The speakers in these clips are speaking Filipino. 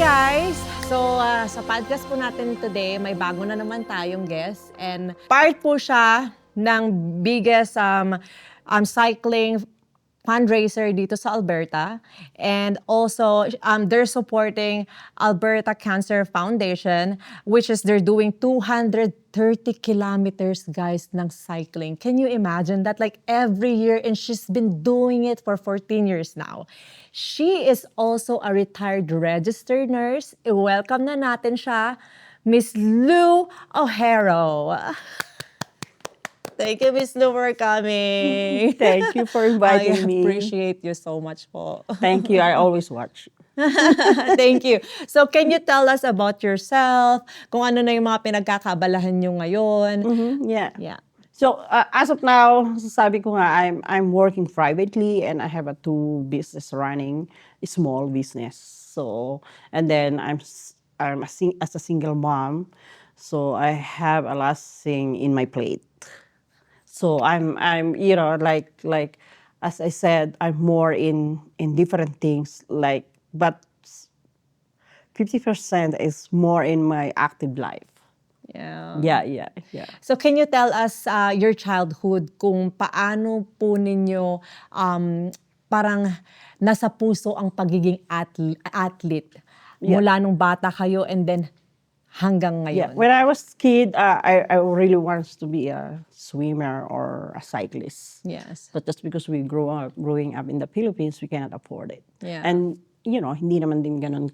guys! So, sa podcast po natin today, may bago na naman tayong guest. And part po siya ng biggest cycling fundraiser dito sa Alberta. And also, they're supporting Alberta Cancer Foundation, which is they're doing 230 kilometers, guys, ng cycling. Can you imagine that? Like every year, and she's been doing it for 14 years now. She is also a retired registered nurse. I-welcome na natin siya, Miss Lou O'Haro. Thank you, Miss Lou, for coming. Thank you for inviting I me. appreciate you so much po. Thank you. I always watch. Thank you. So, can you tell us about yourself? Kung ano na yung mga pinagkakabalahan nyo ngayon? Yeah. Yeah. So as of now, sabi ko nga, I'm working privately and I have a 2 business running, a small business. So and then as a single mom, so I have a lot thing in my plate. So I'm like as I said, I'm more in different things but 50% is more in my active life. Yeah. Yeah. So, can you tell us your childhood, kung paano po ninyo parang nasa puso ang pagiging athlete mula nung bata kayo and then hanggang Yeah, ngayon? when I was kid, I really wanted to be a swimmer or a cyclist. Yes. But just because we growing up in the Philippines, we cannot afford it. Yeah. And hindi naman din ganun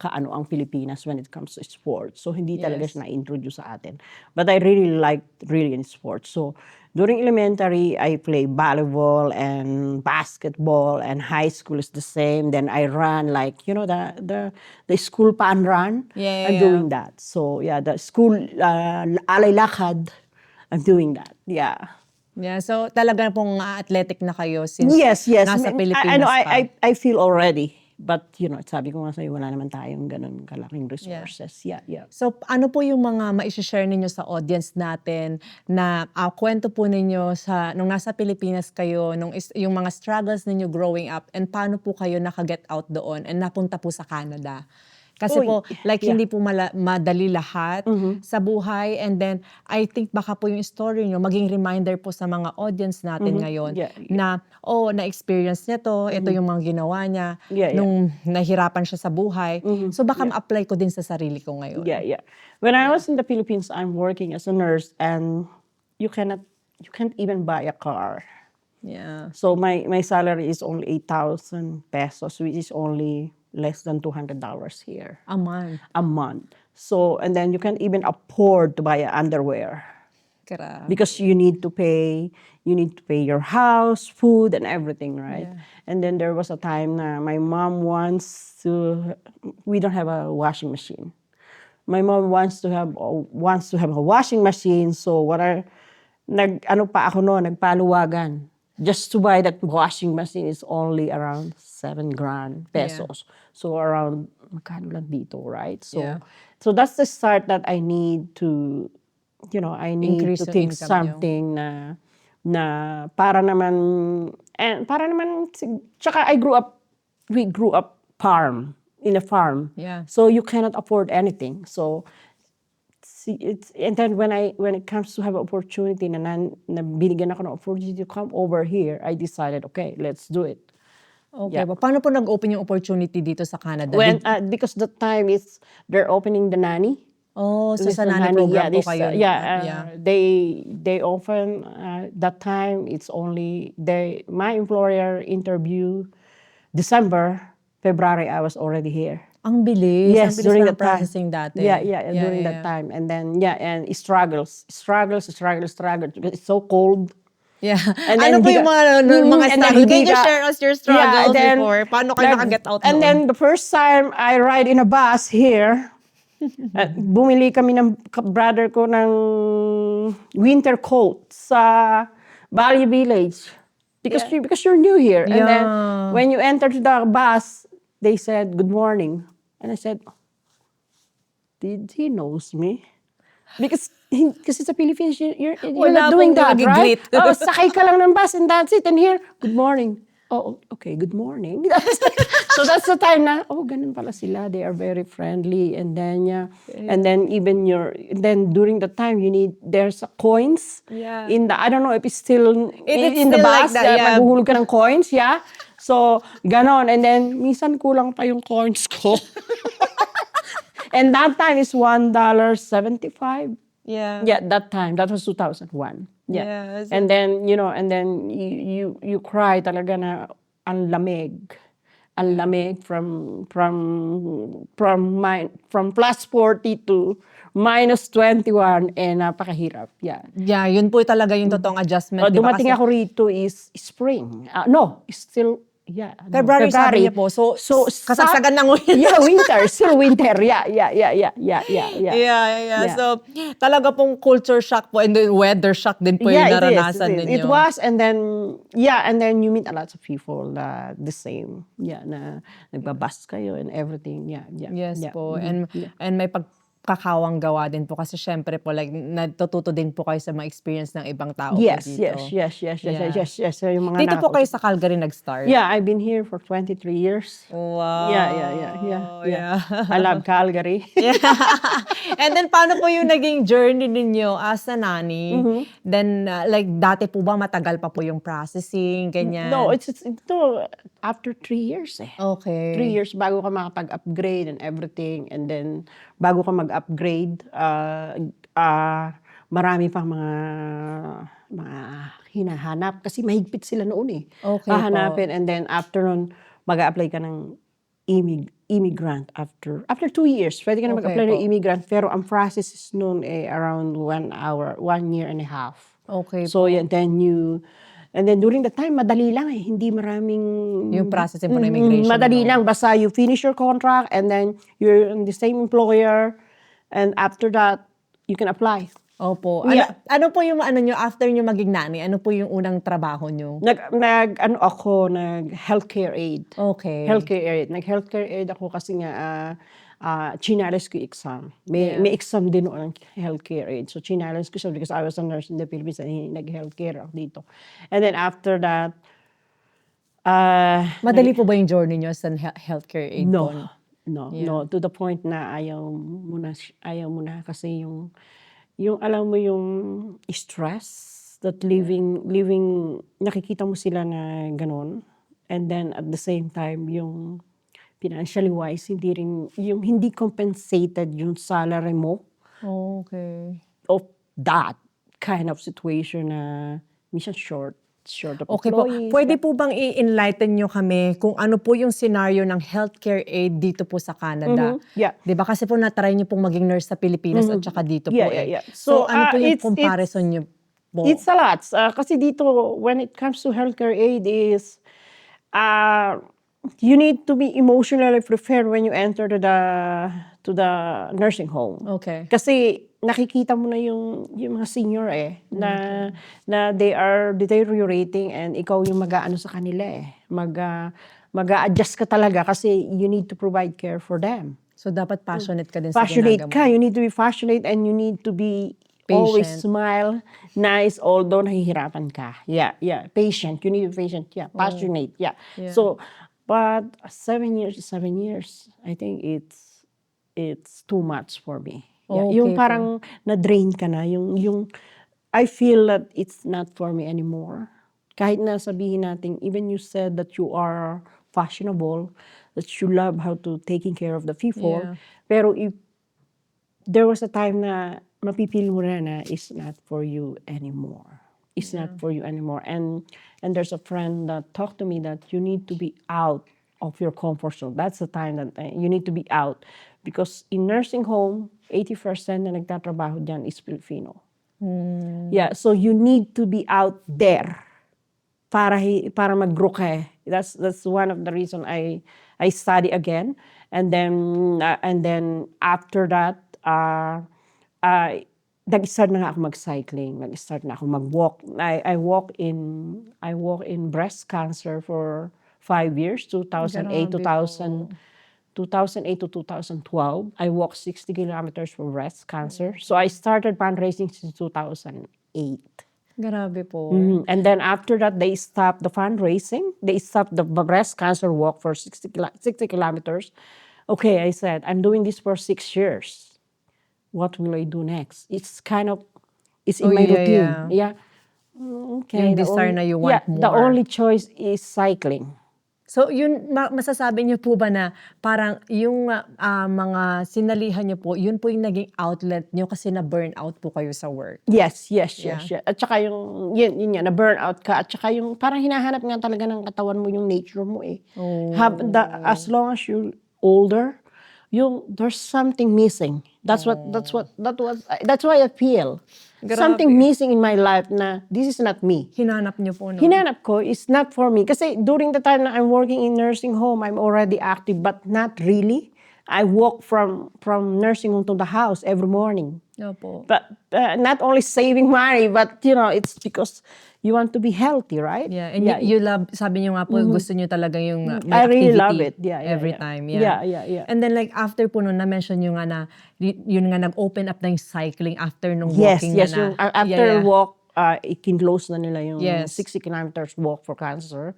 kaano ang Pilipinas when it comes to sports. So hindi talaga siya na-introduce sa atin. But I really liked in sports. So during elementary, I play volleyball and basketball, and high school is the same. Then I run the school pan run. I'm doing that. So the school alay lakad, I'm doing that. Yeah. Yeah, so talaga pong athletic na kayo since Yes. nasa Pilipinas pa. I feel already. But, sabi ko nga sa'yo, wala naman tayong ganun kalaking resources. Yeah. So, ano po yung mga ma-share ninyo sa audience natin na kwento po ninyo nung nasa Pilipinas kayo, yung mga struggles ninyo growing up, and paano po kayo naka-get out doon and napunta po sa Canada? Kasi hindi po madali lahat sa buhay, and then I think baka po yung story nyo maging reminder po sa mga audience natin ngayon na na-experience niya to, ito yung mga ginawa niya nung nahirapan siya sa buhay. So baka ma-apply ko din sa sarili ko ngayon. Yeah. When I was in the Philippines, I'm working as a nurse, and you can't even buy a car. Yeah. So my salary is only 8,000 pesos, which is only less than $200 here. A month. A month. So, and then you can't even afford to buy underwear. Grabe. Because you need to pay your house, food, and everything, right? Yeah. And then there was a time na my mom we don't have a washing machine. My mom wants to have a washing machine, so nagpaluwagan. Just to buy that washing machine is only around 7,000 pesos. Yeah. So around, magkano lang dito, right? So that's the start that I need to, Increase to yung think income something na para naman, tsaka we grew up in a farm. Yeah. So you cannot afford anything. So and then when it comes to have opportunity na binigyan ako ng opportunity to come over here, I decided, okay, let's do it. Okay. Yeah. Paano po nag-open yung opportunity dito sa Canada? Because the time they're opening the nanny. So sa nanny program po kayo? They often, that time, it's only, my employer interview, December, February, I was already here. Ang bilis. Yes, ang bilis during ng the time. processing dati. During that time. And then, and struggles, because it's so cold. Yeah. And then ano po yung mga struggles? Can you share us your struggles before? Paano kayo naka-get out And noon? then the first time I ride in a bus here, bumili kami ng brother ko ng winter coat sa Valley Village. Because you're new here. And then when you enter to the bus, they said, "Good morning." And I said, "Did he knows me?" Because sa Philippines, you're not doing that, right? Sakay ka lang ng bus and that's it. And here, "Good morning." oh, okay, good morning. So that's the time na, oh, ganun pala sila. They are very friendly. And then, and then even then during the time, there's a coins Yeah. in the, I don't know if it's still It's in the still like bus, that, yeah. maghuhulog ka ng coins, yeah. So, ganon. And then, minsan kulang pa yung coins ko. And that time is $1.75. Yeah. Yeah, that time. That was 2001. Yeah. Yes. And then, and then you cry talaga na ang lamig. Ang lamig from plus 40 to minus 21 napakahirap. Yeah. Yeah, yun po talaga yung totoong adjustment. di ba? Dumating Kasi ako rito is spring. No, it's still February, sabi niya po. So kasagsagan ng winter. Yeah, winter. Still winter. Yeah. Yeah. So, talaga pong culture shock po and then weather shock din po yung It is, naranasan it is. ninyo. It was, and then you meet a lot of people the same. Yeah, na nagbabas kayo and everything. Yeah. Yes yeah. po. And may pagkakawang gawa din po kasi syempre po like natututo din po kayo sa mga experience ng ibang tao po Yes. dito. Yes. So, yung mga Dito po kayo sa Calgary nag-start? Yeah, I've been here for 23 years. Wow. Yeah. I love Calgary. Yeah. And then paano po yung naging journey ninyo as a nanny? Then like dati po ba matagal pa po yung processing, ganyan? No, it's after 3 years eh. Okay. 3 years bago ka makapag-upgrade and everything. And then, bago ka mag-upgrade, marami pang mga hinahanap. Kasi mahigpit sila noon eh. Okay Hahanapin. And then, after nun, mag-a-apply ka ng immigrant after 2 years. Pwede ka na Okay mag-apply ng po. immigrant. Pero ang process is noon around 1 year and a half. Okay So, and then during the time, madali lang eh. Hindi maraming Yung processing po ng immigration. madali no? lang. Basta you finish your contract and then you're in the same employer. And after that, you can apply. Opo. Yeah. Ano po yung nyo after nyo maging nanny? Ano po yung unang trabaho nyo? Nag-healthcare aid. Okay. Nag-healthcare aid ako kasi nga chinalis ko yung exam. May exam din noon ng healthcare aid. So chinalis ko siya because I was a nurse in the Philippines and nag-healthcare ako dito. And then after that, Madali po ba yung journey nyo sa healthcare aid po? No. To the point na ayaw mo na kasi yung alam mo yung stress that living nakikita mo sila na ganon. And then at the same time, yung financially wise, hindi compensated yung salary mo Okay. of that kind of situation na minsan short of Okay po. employees. Pwede po bang i-enlighten nyo kami kung ano po yung scenario ng healthcare aid dito po sa Canada? Yeah. Di ba? Kasi po natry nyo pong maging nurse sa Pilipinas at saka dito po Yeah. So, ano po yung it's- comparison nyo po? It's a lot. Kasi dito, when it comes to healthcare aid is, you need to be emotionally prepared when you enter to the nursing home. Okay. Kasi nakikita mo na yung mga senior na they are deteriorating and ikaw yung mag-aano sa kanila mag-a-adjust ka talaga kasi you need to provide care for them. So, dapat passionate ka din sa Passionate ginagawa. ka. You need to be passionate and you need to be always Patient. smile, nice, although nahihirapan ka. Yeah. Patient. You need to be patient. Yeah. Passionate. Yeah. Yeah. So, but 7 years is 7 years. I think it's too much for me. Yeah. Okay Yung po. parang na-drain ka na. Yung I feel that it's not for me anymore. Kahit na sabihin natin, even you said that you are fashionable, that you love how to taking care of the people. Yeah. Pero if there was a time na mapipil mo na it's not for you anymore. It's not for you anymore. And there's a friend that talked to me that you need to be out of your comfort zone. That's the time that you need to be out. Because in nursing home, 80% na nagtatrabaho dyan is Filipino. Yeah, so you need to be out there para mag-grow ka eh. That's one of the reason I study again. And then after that, nag-start na nga ako mag-cycling. Nag-start na ako mag-walk. I walk in breast cancer for 5 years, 2008 to 2012. I walked 60 kilometers for breast cancer. So I started fundraising since 2008. Grabe po. And then after that, they stopped the fundraising. They stopped the breast cancer walk for 60 kilometers. Okay, I said, I'm doing this for 6 years. What will I do next? It's in Oh, my yeah, routine. yeah. Yeah. Okay. Yung desire na you want the more. only choice is cycling. So, yun, masasabi niyo po ba na parang yung mga sinalihan niyo po, yun po yung naging outlet niyo kasi na-burnout po kayo sa work? Yes. Yeah. At saka yun na burnout ka. At saka yung parang hinahanap nga talaga ng katawan mo yung nature mo eh. Oh. As long as you're older, there's something missing. That's why I feel. Grabe. Something missing in my life na this is not me. Hinanap niyo po, no? Hinanap ko is not for me. Kasi during the time na I'm working in nursing home, I'm already active, but not really. I walk from nursing home to the house every morning. Opo. But not only saving money, but it's because you want to be healthy, right? Yeah, and you love, sabi niyo nga po, gusto niyo talaga yung may I really activity love it. Yeah, every yeah. time. Yeah. And then like after po nun, na-mention niyo nga na yun nga nag-open up na yung cycling after nung Yes. walking na. Yung, after walk, ikin-close na nila yung Yes. 60 kilometers walk for cancer.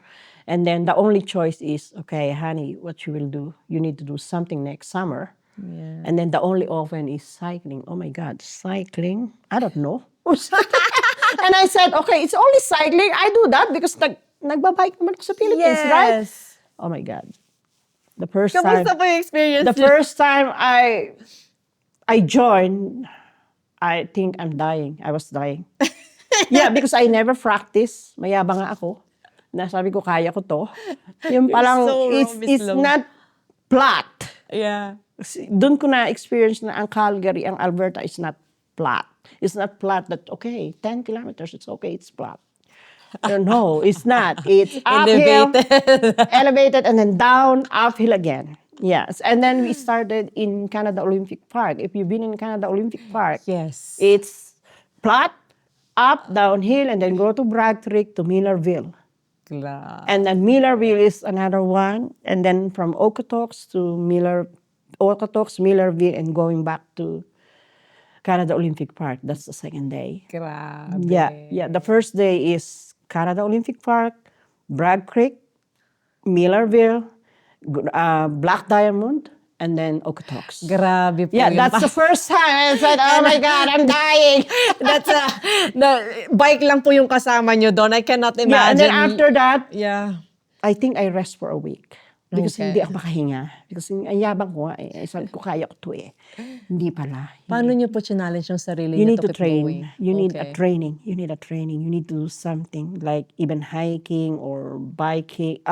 And then the only choice is, okay, honey, what you will do? You need to do something next summer. Yeah. And then the only option is cycling. Oh my God, cycling? I don't know. And I said, okay, it's only cycling. I do that because nagbabike naman ako sa Philippines, right? Yes. Oh my God. The first Kamusta po yung experience the niyo? first time I joined, I think I'm dying. I was dying. Yeah, because I never practice. Mayabang nga ako. Nasabi ko, kaya ko to. Yung palang, so wrong, Miss it's Lo. not flat. Yeah. Doon ko na-experience na ang Calgary, ang Alberta is not flat. It's not flat that, okay, 10 kilometers, it's okay, it's flat. No, it's not. It's uphill, elevated, and then down, uphill again. Yes, and then we started in Canada Olympic Park. If you've been in Canada Olympic Park, Yes. it's flat, up, downhill, and then go to Bragg Creek to Millerville. And then Millerville is another one. And then from Okotoks to Millerville, and going back to Canada Olympic Park. That's the second day. Grabe. Yeah. The first day is Canada Olympic Park, Bragg Creek, Millerville, Black Diamond, and then Okotoks. Grabe po Yeah, yun. that's the first time I said, oh my God, I'm dying. That's bike lang po yung kasama nyo doon. I cannot imagine. Yeah, and then after that, Yeah. I think I rest for a week. Because Okay. hindi ako makahinga. Because ang yabang ko nga eh. Sabi ko, kaya ko to eh. Hindi pala. Paano nyo po challenge yung sarili You nyo need to keep train. going? You need a Okay. training. You need a training. You need to do something like even hiking or biking,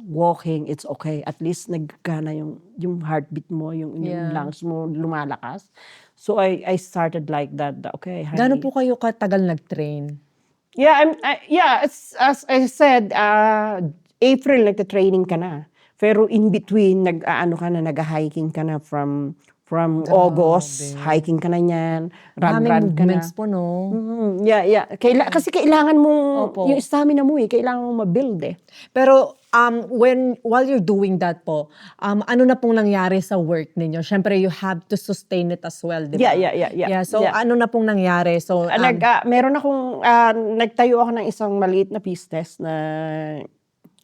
walking, it's okay. At least naggana yung heartbeat mo, yung Yeah. lungs mo lumalakas. So I started like that. Okay, honey. Gano'n po kayo katagal nag-train? Yeah, as I said, April nagte-training ka na. Pero in between nag-hiking ka na from August, hiking ka na niyan, Daming run ka na. movements po, no? Yeah. Kasi kailangan mong, Opo. yung stamina mo kailangan mong ma-build eh. Pero while you're doing that po, ano na pong nangyari sa work ninyo? Siyempre, you have to sustain it as well, di ba? Yeah. So, ano na pong nangyari? So, Meron akong, nagtayo ako ng isang maliit na business na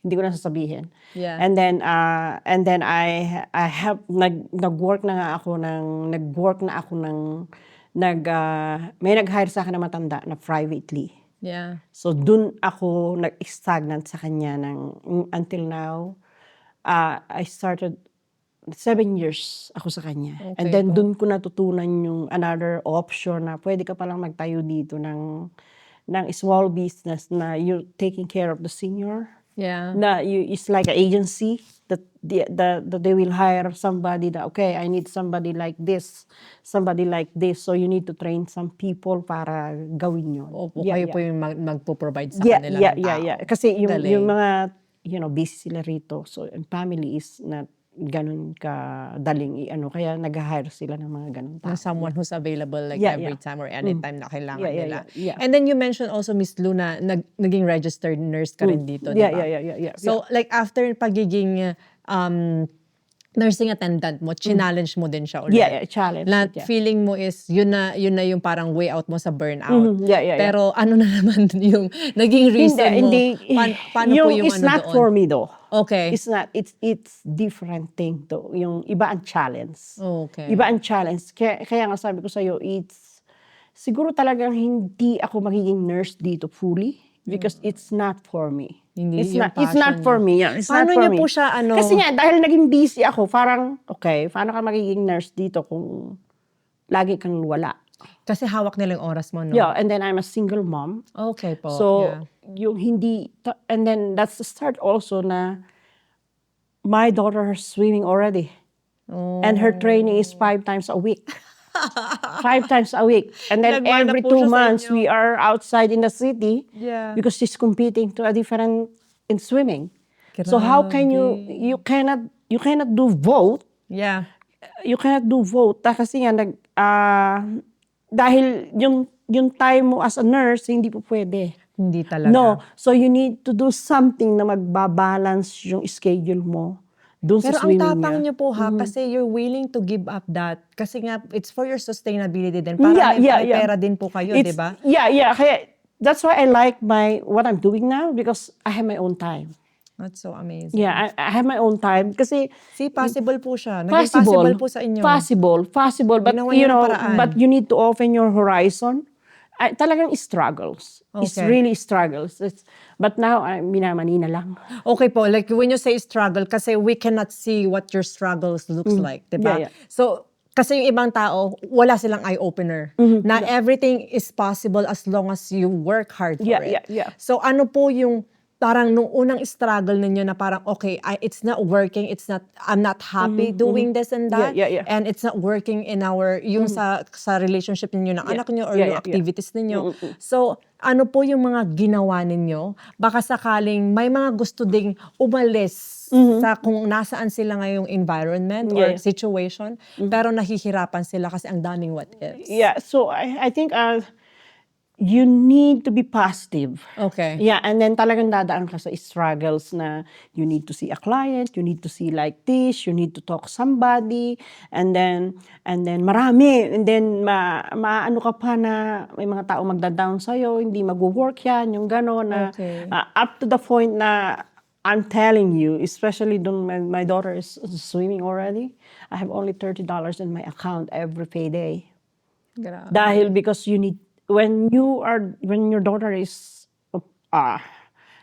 hindi ko na sasabihin. Yeah. And then I have nag-work na ako may nag-hire sa akin na matanda na privately. yeah. So dun ako nag-stagnant sa kanya until now. I started 7 years ako sa kanya. And Okay then po. dun ko natutunan yung another option na pwede ka palang magtayo dito ng small business na you're taking care of the senior. Yeah. Na it's like an agency that they will hire somebody that, okay, I need somebody like this. So you need to train some people para gawin yun. Opo, kayo po yung magpo-provide sa kanila ng tao. Yeah. Kasi Galing. yung mga, busy sila rito. So, and family is not ganun kadaling kaya nag-hire sila ng mga ganun tao. Na someone who's available like Yeah, every yeah. time or anytime na kailangan nila. Yeah. And then you mentioned also, Miss Lou, na naging registered nurse ka rin dito, di ba? Yeah. So, like after pagiging nursing attendant mo, challenge mo din siya ulit. Yeah, challenge. Na yeah. feeling mo is, yun na yung parang way out mo sa burnout. Yeah. Pero ano na naman yung naging reason mo? Paano po yung it's ano not doon? for me though. Okay. It's not, it's different thing though. Yung iba ang challenge. Okay. Iba ang challenge. Kaya nga sabi ko sa'yo, siguro talagang hindi ako magiging nurse dito fully because it's not for me. Hindi It's yung not passion for niyo. me. Yeah, it's Paano not for niyo me. po siya, ano? Kasi nga, dahil naging busy ako, parang, okay, paano ka magiging nurse dito kung lagi kang wala? Kasi hawak nila yung oras mo, no? Yeah, and then I'm a single mom. Okay po. So, yeah. yung and then that's the start also na my daughter is swimming already. Oh. And her training is 5 times a week. 5 times a week. And then Nagmana every po 2 siya sa months, inyo. we are outside in the city Yeah. because she's competing to a different in swimming. So how can you cannot do both. Yeah. You cannot do both. Kasi nga, dahil yung time mo as a nurse, hindi po pwede. Hindi talaga. No. So you need to do something na magbabalance yung schedule mo doon sa Pero ang swimming tapang niya. niyo po ha, kasi you're willing to give up that. Kasi nga, it's for your sustainability din. Para may pera din po kayo, di ba? Yeah. Kaya, that's why I like what I'm doing now because I have my own time. That's so amazing. Yeah, I have my own time kasi See, possible po siya. Naging possible po sa inyo. Possible. But Ginawa niyo ng paraan. but you need to open your horizon. Talagang struggles. It's Okay. really struggles. But now, minamani na lang. Okay po, like when you say struggle, kasi we cannot see what your struggles looks like, di ba? Yeah. So, kasi yung ibang tao, wala silang eye-opener. Na everything is possible as long as you work hard for it. Yeah. So, ano po yung parang nung unang struggle ninyo na parang, okay, it's not working, I'm not happy doing this and that, Yeah. and it's not working in yung sa relationship ninyo ng anak niyo or yung activities ninyo. So, ano po yung mga ginawa ninyo? Baka sakaling may mga gusto ding umalis sa kung nasaan sila ngayong environment or situation, pero nahihirapan sila kasi ang daming what ifs. Yeah, so I think you need to be positive. Okay. Yeah, and then talagang dadaan ka sa struggles na you need to see a client, you need to see like this, you need to talk somebody, and then marami, and then maano ka pa na may mga tao magda-down sa'yo, hindi mag-work yan, yung gano'n na Okay. up to the point na I'm telling you, especially my daughter is swimming already, I have only $30 in my account every payday. Grabe. Dahil because you need when your daughter is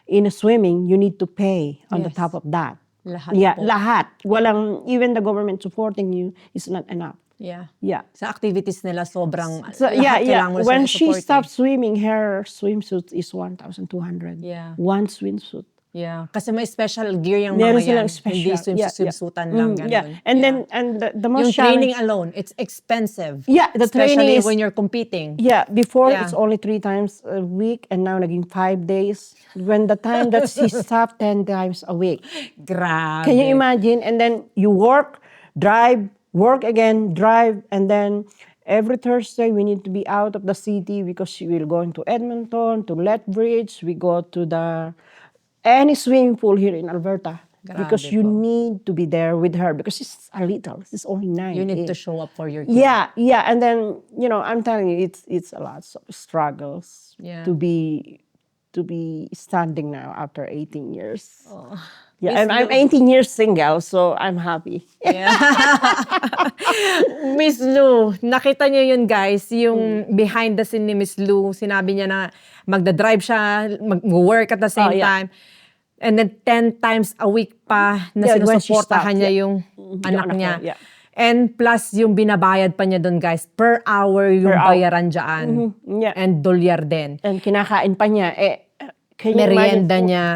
in swimming, you need to pay on the Yes. top of that. Lahat Yeah, po. lahat. Walang even the government supporting you is not enough. Yeah. Yeah. Sa activities nila, sobrang So lahat kailangan mo When silang she supporting. stopped swimming, her swimsuit is 1,200. Yeah. One swimsuit. Yeah. Kasi may special gear yung Meron mga yan. silang special. Hindi swimsuitan lang, ganun. Yeah. And then the most Yung training challenge- alone, it's expensive. Yeah, the training Especially is- when you're competing. Yeah, before Yeah. it's only 3 times a week and now naging 5 days. When the time that she stopped 10 times a week. Grabe. Can you imagine? And then you work, drive, work again, drive, and then every Thursday we need to be out of the city because she will go into Edmonton, to Lethbridge, we go to any swimming pool here in Alberta. Because you po. need to be there with her because she's a little. She's only 9. You need to 8. show up for your kid. Yeah, and then I'm telling you, it's a lot of struggles Yeah. to be standing now after 18 years. Oh. Yeah, and I'm 18 years single, so I'm happy. Yeah. Miss Lou, nakita niyo yun guys, yung behind the scene ni Miss Lou, sinabi niya na magda-drive siya, mag-work at the same yeah. time. And then 10 times a week pa na Yeah, when she sinusuportahan stopped, niya yeah. yung Yung anak anak niya. niya, yeah. And plus yung binabayad pa niya doon guys, per hour yung Per hour. bayaran dyan. Yeah. And dolyar din. And kinakain pa niya. Can you Merienda imagine? niya.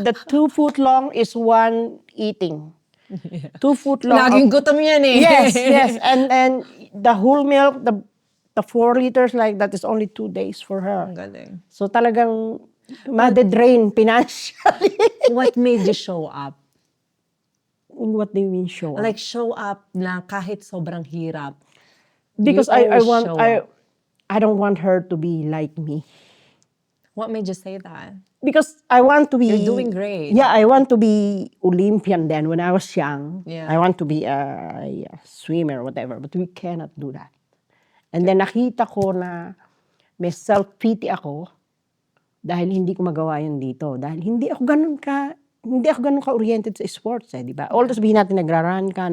The 2 foot long is one eating. 2 foot long. Laging gutom yan eh. Yes. And the whole milk, the 4 liters like that is only 2 days for her. Ang galing. So talagang made-drain financially. What made you show up? What do you mean show up? Like show up na kahit sobrang hirap. Because you I always show up. don't want her to be like me. What made you say that? because I want to be... You're doing great. Yeah, I want to be Olympian then when I was young. Yeah. I want to be a swimmer, whatever. But we cannot do that. And then nakita ko na may self-pity ako dahil hindi ko magawa yun dito. Dahil hindi ako ganun ka-oriented sa sports, di ba? Although sabihin natin nagra-run ka,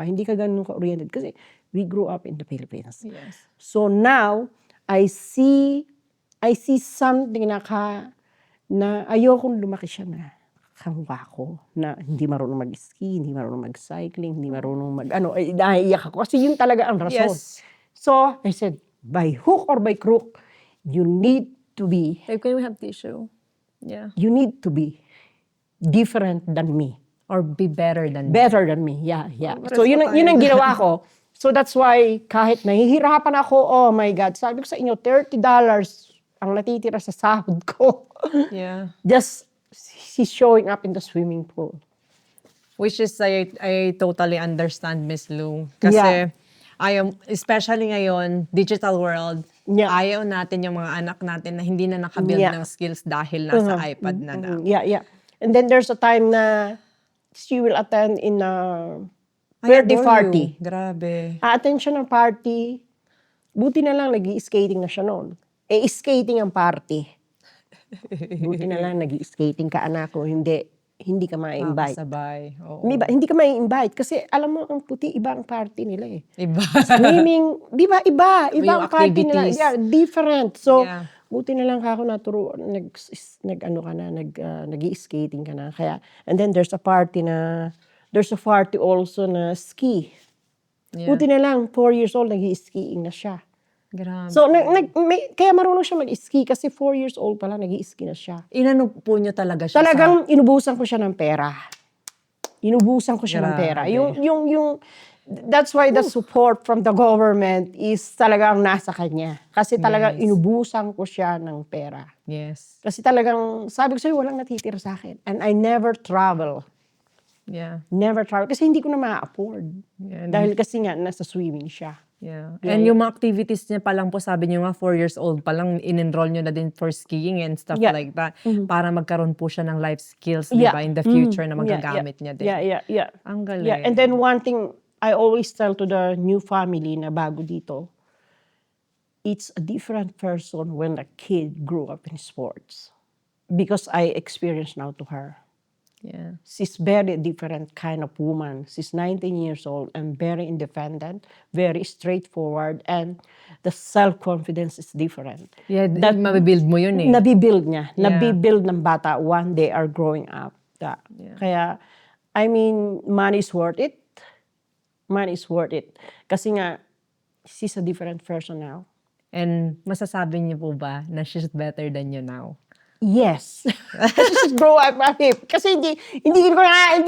hindi ka ganun ka-oriented kasi we grew up in the Philippines. Yes. So now, I see something na ayokong lumaki siya na kamukha ko, na hindi marunong mag-ski, hindi marunong mag-cycling, hindi marunong naiiyak ako. Kasi yun talaga ang rason. Yes. So, I said, by hook or by crook, you need to be Can we have tissue? Yeah. you need to be different than me. Or be better than me. Better than me. Yeah. pares So, yun po ang tayo. ginawa ko. So, that's why, kahit nahihirapan ako, oh my God, sabi ko sa inyo, $30 ang natitira sa sahod ko. Yeah. Just, she's showing up in the swimming pool. Which is, I totally understand, Miss Lou. Kasi, Yeah. especially ngayon, digital world, Yeah. ayaw natin yung mga anak natin na hindi na nakabuild Yeah. ng skills dahil nasa iPad na na. Yeah. And then there's a time na she will attend in a I birthday adore party. you. Grabe. A-attend siya ng party. Buti na lang nag-i-skating na siya noon. Skating ang party. Buti na lang nag-i-skating ka, anak ko. Hindi ka ma-invite. Sabay. Oo. Hindi ka ma-invite kasi alam mo ang puti, iba ang party nila eh. Iba. Swimming, di ba? Iba Yung ang party nila. activities. Yeah, different. So, Yeah. buti na lang ako naturo, nag-i-skating ka na. Kaya, and then there's a party also na ski. Yeah. Buti na lang, 4 years old, nag-i-skiing na siya. Grabe. So, kaya marunong siya mag-ski kasi 4 years old pala, nag-i-ski na siya. Inano po niyo talaga siya Talagang inubusan ko siya ng pera. Inubusan ko siya ng pera. Grabe. That's why the support from the government is talagang nasa kanya. Kasi talagang Yes. inubusan ko siya ng pera. Yes. Kasi talagang, sabi ko sa'yo, walang natitira sa akin. And I never travel. Yeah. Never travel. Kasi hindi ko na ma-afford. Yeah. Dahil kasi nga, nasa swimming siya. Yeah. Yeah, And yung mga activities niya pa lang po, sabi niyo nga, 4 years old pa lang, in-enroll niyo na din for skiing and stuff Yeah. like that. Para magkaroon po siya ng life skills, di Yeah. ba, in the future na Yeah, magagamit niya din. Yeah. Ang galing. Yeah, and then one thing I always tell to the new family na bago dito, it's a different person when a kid grew up in sports. Because I experienced now to her. Yeah. She's very different kind of woman. She's 19 years old and very independent, very straightforward, and the self-confidence is different. Yeah, mabibuild mo yun eh. Nabibuild niya. Yeah. Nabibuild ng bata one day are growing up. Yeah. Kaya, I mean, money is worth it. Money is worth it. Kasi nga, she's a different person now. And masasabi niyo po ba na she's better than you now? Yes. She's grow up. Kasi hindi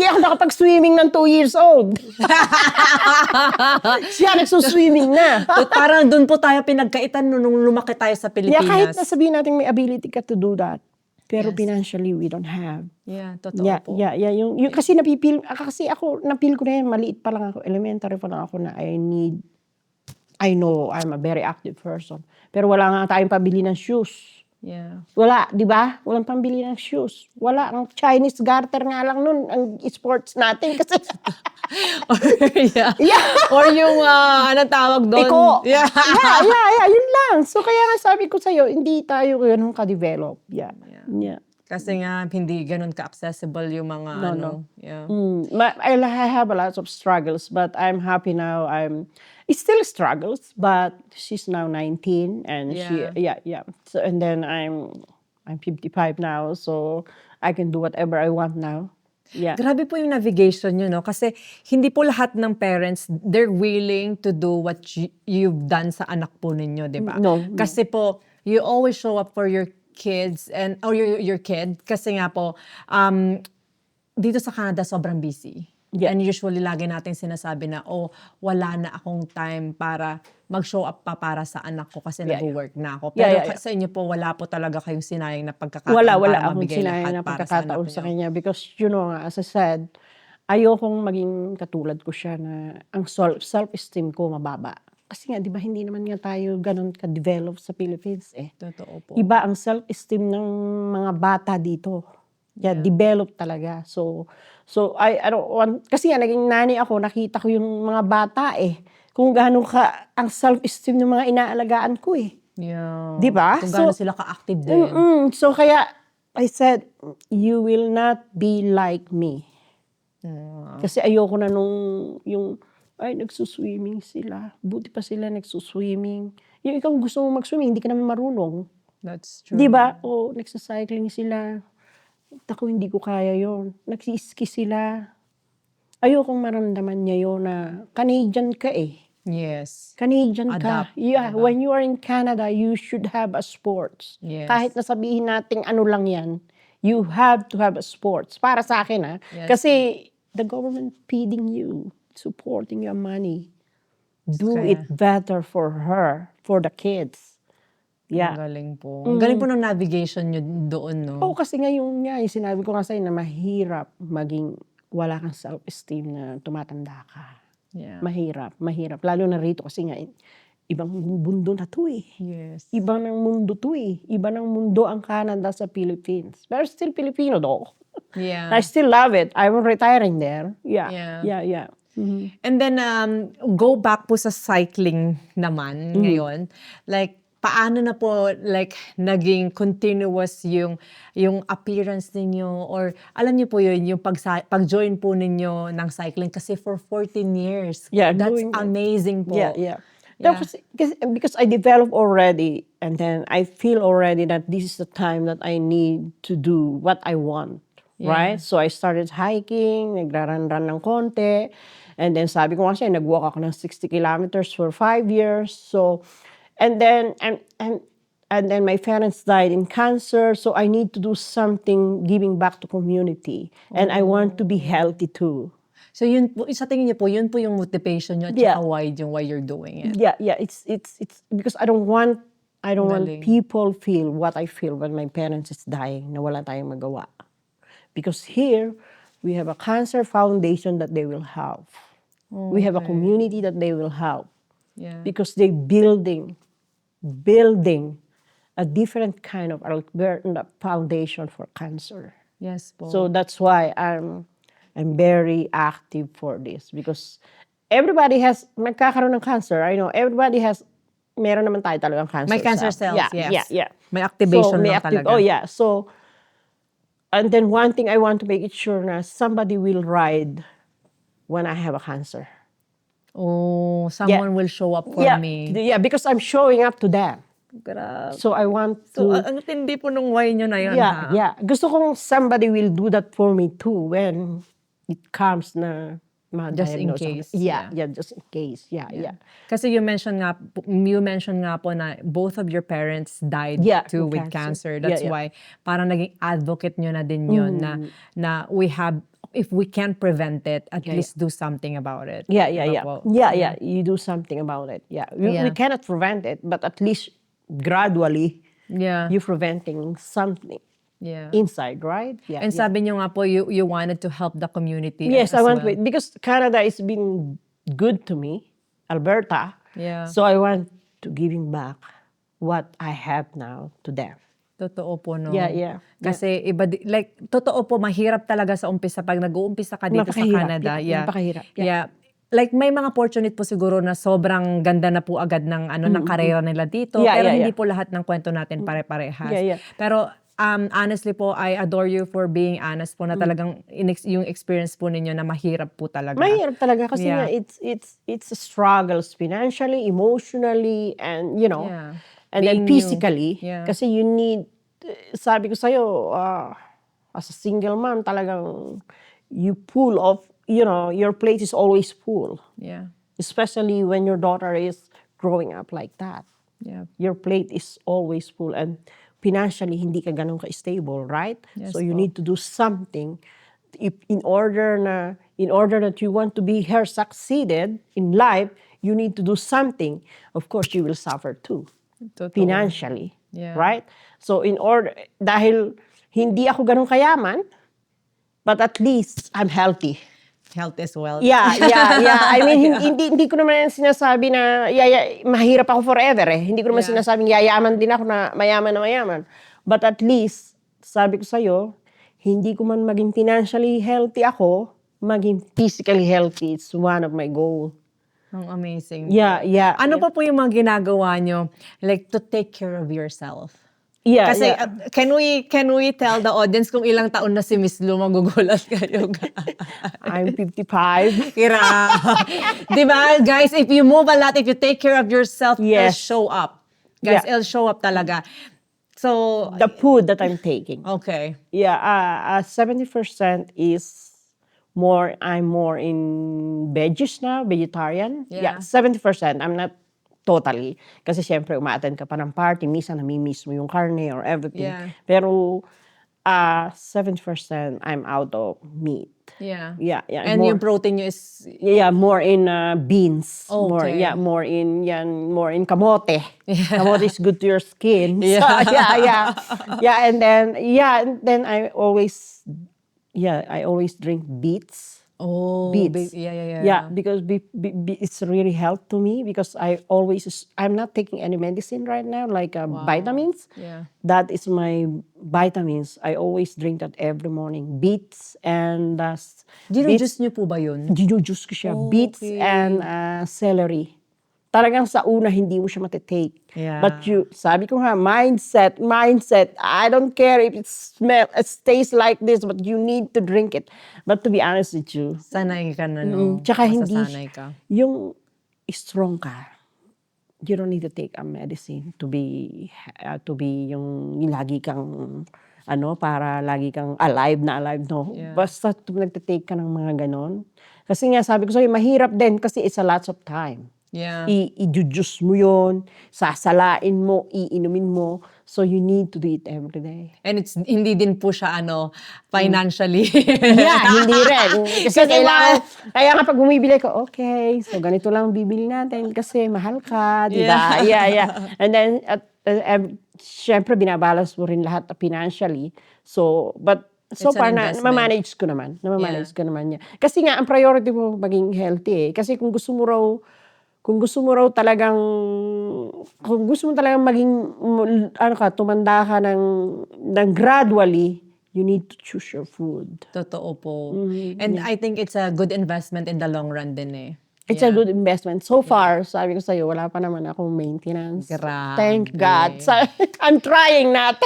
ako nakapag-swimming ng 2 years old. Siya nagsuswimming na. But parang dun po tayo pinagkaitan nung lumaki tayo sa Yeah, kahit Pilipinas. nasabihin natin may ability ka to do that. Pero Yes. financially, we don't have. Yeah, totoo Yeah, po. yeah. Yung kasi kasi ako, napil ko na yan, maliit pa lang ako, elementary pa lang ako na I know I'm a very active person. Pero wala nga tayong pabili ng shoes. Yeah. Wala, di ba? Walang pambili ng shoes. Wala. Ang Chinese garter nga lang nun, ang sports natin. Kasi, yeah. yeah. Or yung, anong tawag doon? Piko. Yeah. yeah. Yun lang. So, kaya nga sabi ko sa'yo, hindi tayo ganun ka-develop. Yeah. Kasi nga, hindi ganun ka-accessible yung mga No. Yeah. I have a lot of struggles, but I'm happy now. It's still struggles, but she's now 19, and Yeah. So, and then I'm 55 now, so I can do whatever I want now. Yeah. Grabe po yung navigation nyo, no? Kasi hindi po lahat ng parents, they're willing to do what you've done sa anak po ninyo, di ba? No. Kasi po, you always show up for your kids or your kid. Kasi nga po, dito sa Canada, sobrang busy. Yeah. And usually, lagi natin sinasabi na, wala na akong time para mag-show up pa para sa anak ko kasi nag-work na ako. Pero sa inyo po, wala po talaga kayong sinayang na pagkakataon Wala para akong mabigay sinayang lahat na para sa anak pagkakataon sa niyo. kanya because, as I said, ayokong maging katulad ko siya na ang self-esteem ko mababa. Kasi nga, di ba, hindi naman nga tayo ganun ka-develop sa Philippines eh. Totoo po. Iba ang self-esteem ng mga bata dito. Yeah, develop talaga. So I don't want, kasi nga naging nanny ako, nakita ko yung mga bata eh. Kung gaano ka ang self-esteem ng mga inaalagaan ko eh. Yeah. Di ba? Kung gaano sila ka-active din. So kaya, I said, you will not be like me. Kasi ayoko na yung, ay, nagsuswimming sila. Buti pa sila nagsuswimming. Yung ikaw gusto mo mag-swimming, hindi ka naman marunong. That's true. Di ba? O, nagsacycling sila. Ako, hindi ko kaya yon. Nagsiski sila. Ayokong maramdaman niya yun na Canadian ka eh. Yes. Canadian Adapt, ka. Yeah, diba? when you are in Canada, you should have a sports. Yes. Kahit na sabihin natin ano lang yan, you have to have a sports. Para sa akin Yes. Kasi the government feeding you, supporting your money. Do Kaya- it better for her, for the kids. Ang Yeah. galing po. Ang galing po ng navigation nyo doon, no? Oo, kasi ngayon nga, sinabi ko nga sa'yo na mahirap maging wala kang self-esteem na tumatanda ka. Yeah. Mahirap. Lalo na rito kasi nga, ibang mundo na to eh. Yes. Iba ng mundo to eh. Iba ng mundo ang Canada sa Philippines. Pero still Filipino though. Yeah. I still love it. I'm retiring there. Yeah. Yeah. Yeah. Mhm. And then, go back po sa cycling naman ngayon. Like, paano na po, like, naging continuous yung appearance ninyo? Or, alam niyo po yun, yung pag-join po ninyo ng cycling kasi for 14 years. Yeah, That's doing it. amazing po. Yeah. No, because I developed already and then I feel already that this is the time that I need to do what I want. Right? So I started hiking, nagra-run ng konti. And then sabi ko kasi, nag-walk ako ng 60 kilometers for 5 years. So, and then my parents died in cancer. So I need to do something giving back to community. And I want to be healthy too. So yun po, sa tingin niyo po, yun po yung motivation niyo at Yeah. saka why you're doing it. Yeah, it's because I don't want Galing. people feel what I feel when my parents is dying na wala tayong magawa. Because here we have a cancer foundation that they will help. We have a community that they will help Yeah. because they building a different kind of Alberta foundation for cancer. Yes po. So that's why I'm very active for this because everybody has nagkakaroon ng cancer. I know everybody has meron naman tayo talagang cancer. May cancer cells. cells, yes. Yeah. May activation may lang talaga. Oh yeah. So and then one thing I want to make it sure na somebody will ride when I have a cancer. Oh, someone will show up for me. Yeah, because I'm showing up to them. Grabe. So I want So, to ang tindi po nung why nyo na yun, ha? yeah. Gusto kong somebody will do that for me too when it comes na Just in ma-diagnose ako. case, Yeah, yeah. just in case. Yeah. Kasi you mentioned nga po na both of your parents died Yeah, too with with cancer. cancer. That's Yeah. why parang naging advocate nyo na din yun na we have, if we can't prevent it, at least do something about it. Yeah. Diba po? Yeah. You do something about it. Yeah. We cannot prevent it, but at least gradually Yeah. you're preventing something Yeah. inside, right? Yeah. And sabi nyo nga po, you wanted to help the community Yes, as I want well. to, because Canada has been good to me, Alberta. Yeah. So I want to giving back what I have now to them. Totoo po, no? Yeah. Kasi like, totoo po, mahirap talaga sa umpisa. Pag nag-uumpisa ka dito sa Napakahirap. Canada. Yeah. Napakahirap. Yeah. Like, may mga fortunate po siguro na sobrang ganda na po agad ng, ng karera nila dito. Yeah, pero yeah, hindi yeah. po lahat ng kwento natin pare-parehas. Yeah. Pero, honestly po, I adore you for being honest po na talagang yung experience po ninyo na mahirap po talaga. Mahirap talaga kasi Yeah. nga it's a struggles financially, emotionally, and Yeah. and then Being physically. you. Yeah. Kasi you need, sabi ko sa'yo, as a single mom, talagang you pull off, your plate is always full. Yeah. Especially when your daughter is growing up like that. Yeah. Your plate is always full and financially hindi ka ganun ka-stable, right? Yes So you po. need to do something in order that you want to be her succeeded in life, you need to do something. Of course, you will suffer too Totoo. financially, Yeah. right? So dahil hindi ako ganun kayaman, but at least I'm healthy. Health is wealth. Yeah. I mean, hindi ko naman sinasabi na mahirap ako forever eh. Hindi ko naman Yeah. sinasabing yayaman din ako na mayaman. But at least, sabi ko sa'yo, hindi ko man maging financially healthy ako, maging physically healthy. It's one of my goals. Ang amazing. Yeah. Ano pa po yung mga ginagawa nyo, like, to take care of yourself? Yeah, Kasi, yeah. can we tell the audience kung ilang taon na si Miss Lou, magugulat kayo? I'm 55. Kira. Diba, guys, if you move a lot, if you take care of yourself, it'll Yes. show up. Guys, Yeah. it'll show up talaga. So, The food that I'm taking. okay. Yeah, 70% is I'm more in veggies now, vegetarian. Yeah. 70%. I'm not totally. Kasi syempre, umaattend ka pa ng party, minsan namimiss mo yung karne or everything. Yeah. Pero 70% I'm out of meat. Yeah. Yeah. And more, yung protein nyo is, Yeah, more in beans. Okay. More in kamote. Kamote is good to your skin. Yeah. So, yeah, and then I always drink beets. Beets. Yeah. Because it's really helped to me because I'm not taking any medicine right now, like vitamins. Yeah. That is my vitamins. I always drink that every morning. Beets and Ginujuice nyo po ba yun? ginujuice ko siya. Beets Okay. and celery. Talagang sa una, hindi mo siya matitake. Yeah. But sabi ko nga, mindset. I don't care if it tastes like this, but you need to drink it. But to be honest with you, Sanay ka na, no? tsaka hindi, Masasanay ka. yung strong ka, you don't need to take a medicine to be yung lagi kang, para lagi kang alive, no? Yeah. Basta nagtitake ka ng mga ganon. Kasi nga, sabi ko sa'yo, mahirap din kasi it's a lot of time. Yeah. I-juice mo yun, sasalain mo, iinumin mo. So you need to do it every day. And hindi din po siya, financially. Yeah, hindi rin. Kasi kaya nga pag bumibili ko, okay, so ganito lang bibili natin kasi mahal ka, di ba? Yeah. And then, syempre, binabalance mo rin lahat financially. So, but so It's far, an investment. namamanage ko naman niya. Kasi nga, ang priority mo maging healthy eh. Kasi kung gusto mo raw talagang maging, tumanda ka ng gradually, you need to choose your food. Totoo po. And I think it's a good investment in the long run din eh. It's a good investment. So far, sabi ko sa'yo, wala pa naman akong maintenance. Grabe. Thank God. I'm trying not.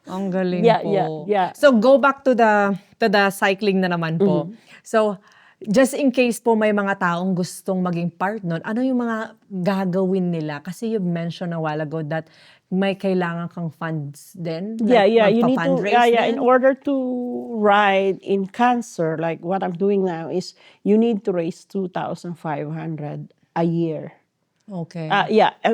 Ang galing Yeah, po. yeah. So go back to the cycling na naman po. So just in case po may mga taong gustong maging part nun, ano yung mga gagawin nila? Kasi you mentioned a while ago that may kailangan kang funds din. Yeah. You need to, magpa-fundraise din? in order to ride in cancer, like what I'm doing now is you need to raise 2,500 a year. Okay.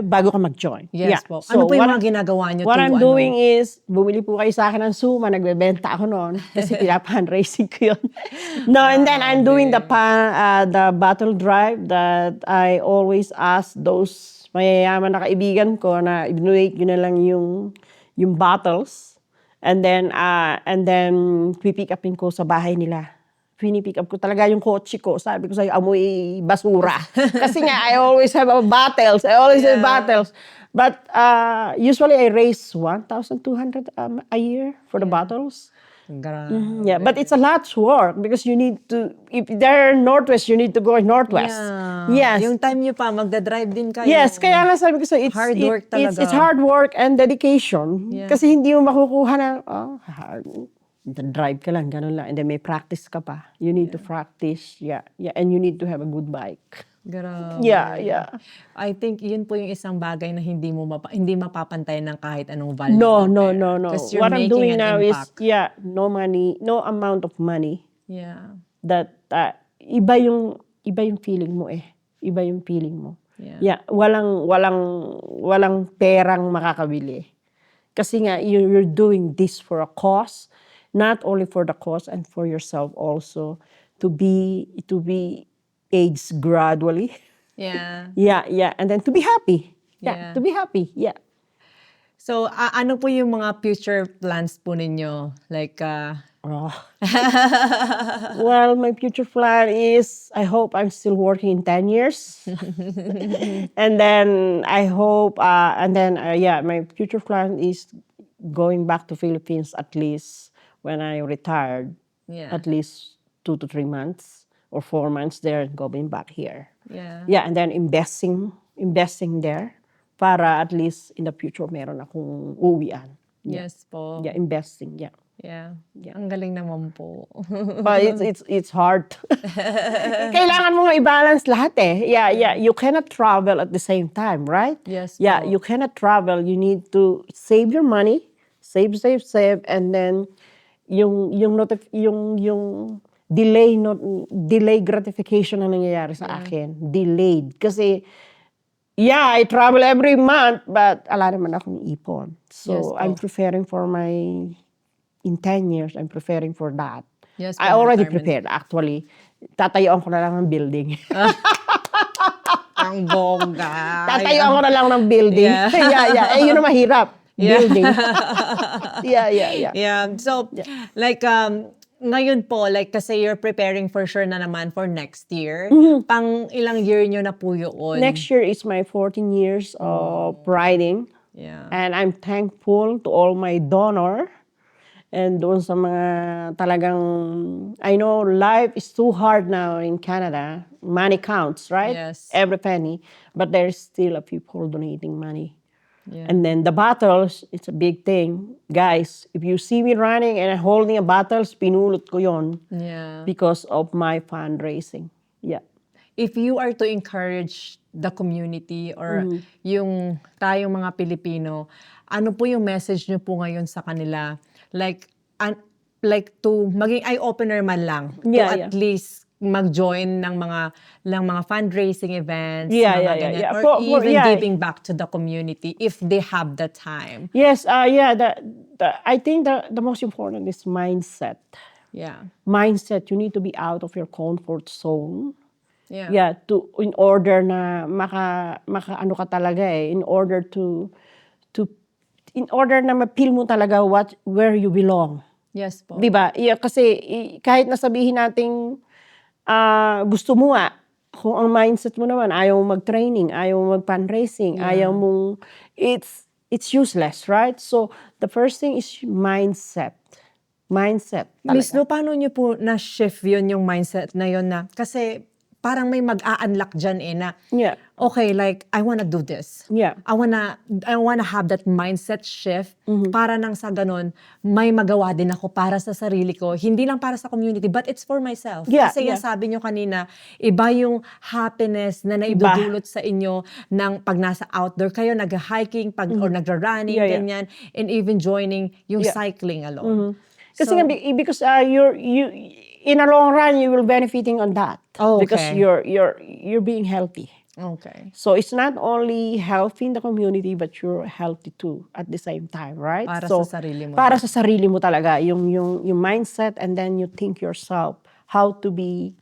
Bago ka mag-join. Yes Yeah. po. So Ano po yung what mga ginagawa niyo? What I'm doing is, bumili po kayo sa akin ng Suma, nagbebenta ako noon kasi pinapandraising ko yun. No, and then I'm doing the battle drive that I always ask those mayayaman na kaibigan ko na i-donate nyo na lang yung bottles. And then pipick upin ko sa bahay nila. Pinipick up ko talaga yung kotse ko. Sabi ko sa'yo, amoy basura. Kasi nga, I always have bottles. Have bottles. But usually, I raise 1,200 a year for the bottles. Grabe. Yeah, but it's a lot of work because you need to, if they're northwest, you need to go northwest. Yeah. Yes. Yung time nyo pa, magdadrive din kayo. Yes, kaya nga sabi ko sa'yo, Hard work talaga. It's hard work and dedication. Yeah. Kasi hindi mo makukuha na, drive ka lang, ganun lang. And then may practice ka pa. You need to practice. Yeah. And you need to have a good bike. Grabe. Yeah. I think yun po yung isang bagay na hindi mapapantay ng kahit anong value. No. 'Cause you're What I'm making doing an now impact. is, no money, no amount of money Yeah. that, iba yung feeling mo eh. Iba yung feeling mo. Yeah. Walang perang makakabili. Kasi nga, you're doing this for a cause, not only for the cause and for yourself also, to be aged gradually. Yeah. Yeah. And then to be happy. Yeah. To be happy. Yeah. So, ano po yung mga future plans po ninyo? Like, Oh. Well, my future plan is I hope I'm still working in 10 years. And then I hope, yeah, my future plan is going back to Philippines at least when I retired, Yeah. at least 2 to 3 months or 4 months there and going back here. Yeah. Yeah, and then investing there para at least in the future meron akong uwian. Yeah. Yes po. Yeah, investing, yeah. Yeah. Yeah. Ang galing naman po. But it's hard. Kailangan mo nga i-balance lahat eh. Yeah, you cannot travel at the same time, right? Yes Yeah, po. you cannot travel. You need to save your money, save, and then yung delay gratification na nangyayari sa akin. Delayed. Kasi yeah, I travel every month, but ala naman akong ipon. Yes So po. I'm preparing for in 10 years, I'm preparing for that. Yes I po, already retirement. prepared, actually. Tatayuan ko na lang ng building. Ang bongga. Tatayuan ko na lang ng building. Yeah. yeah. Eh, yun ang mahirap. Yeah. Building. yeah. Yeah. So, like, ngayon po, like, kasi you're preparing for sure na naman for next year. Pang ilang year nyo na po yun? Next year is my 14 years of riding. Yeah. And I'm thankful to all my donor. And doon sa mga talagang, I know life is too hard now in Canada. Money counts, right? Yes. Every penny. But there's still a people donating money. Yeah. And then the battles, it's a big thing. Guys, if you see me running and holding a battles, pinulot ko yon Yeah. because of my fundraising. Yeah. If you are to encourage the community or yung tayong mga Pilipino, ano po yung message nyo po ngayon sa kanila? Like to maging eye-opener man lang to Yeah. at least mag-join ng mga fundraising events, Yeah, mga yeah, ganyan, yeah. or For- even yeah. giving back to the community if they have the time. Yes, I think the most important is mindset. Yeah. Mindset, you need to be out of your comfort zone. Yeah. Yeah, in order na maka ano ka talaga in order na ma-feel mo talaga where you belong. Yes po. 'Di ba? Yeah, kasi kahit nasabihin nating gusto mo kung ang mindset mo naman ayaw mo mag-training, ayaw mo mag-fundraising, ayaw mong it's useless, right? So the first thing is mindset. Mindset Miss talaga. Lou, paano niyo po na-shift yun yung mindset na yun na, kasi parang may mag-a-unlock dyan na, Yeah. okay, like, I wanna do this. Yeah. I wanna have that mindset shift para nang sa ganun, may magawa din ako para sa sarili ko. Hindi lang para sa community, but it's for myself. Yeah, Kasi yeah. yung sabi nyo kanina, iba yung happiness na naidudulot sa inyo ng pag nasa outdoor kayo, nag-hiking, or nagra-running, Yeah, yeah. ganyan, and even joining yung Yeah. cycling alone. Kasi So- nga, because you in a long run you will benefiting on that. Oh, Because okay. you're being healthy. Okay. So it's not only healthy in the community but you're healthy too at the same time, right? Para So, sa sarili mo. Para sa sarili mo talaga yung mindset, and then you think yourself how to be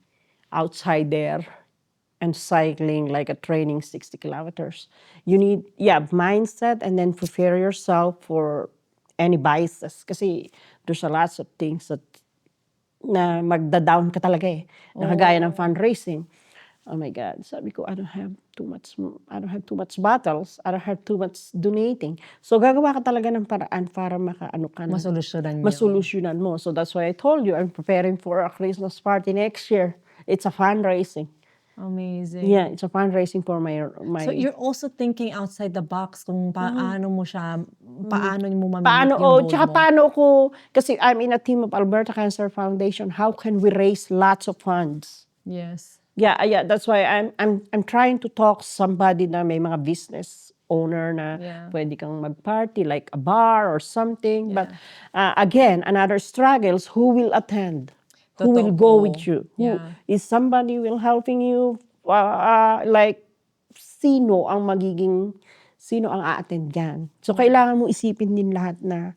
outside there and cycling like a training 60 kilometers. You need mindset, and then prepare yourself for any biases kasi there's a lots of things that na magda-down ka talaga Nakagaya ng fundraising. Oh my God, sabi ko, I don't have too much battles. I don't have too much donating. So gagawa ka talaga ng paraan para makaano ka na. Masolusyonan nyo. Masolusyonan mo. So that's why I told you, I'm preparing for a Christmas party next year. It's a fundraising. Amazing. Yeah, it's a fundraising for my So you're also thinking outside the box kung paano mo siya, paano mo mamimit paano, yung goal tsaka mo. paano ko, kasi I'm in a team of Alberta Cancer Foundation, how can we raise lots of funds? Yes. Yeah, that's why I'm trying to talk somebody na may mga business owner na pwede kang mag-party like a bar or something. But again, another struggles, who will attend? Who will go Totoo. with you? Who Yeah. is somebody will helping you? Like sino ang a-attend dyan? So kailangan mo isipin din lahat na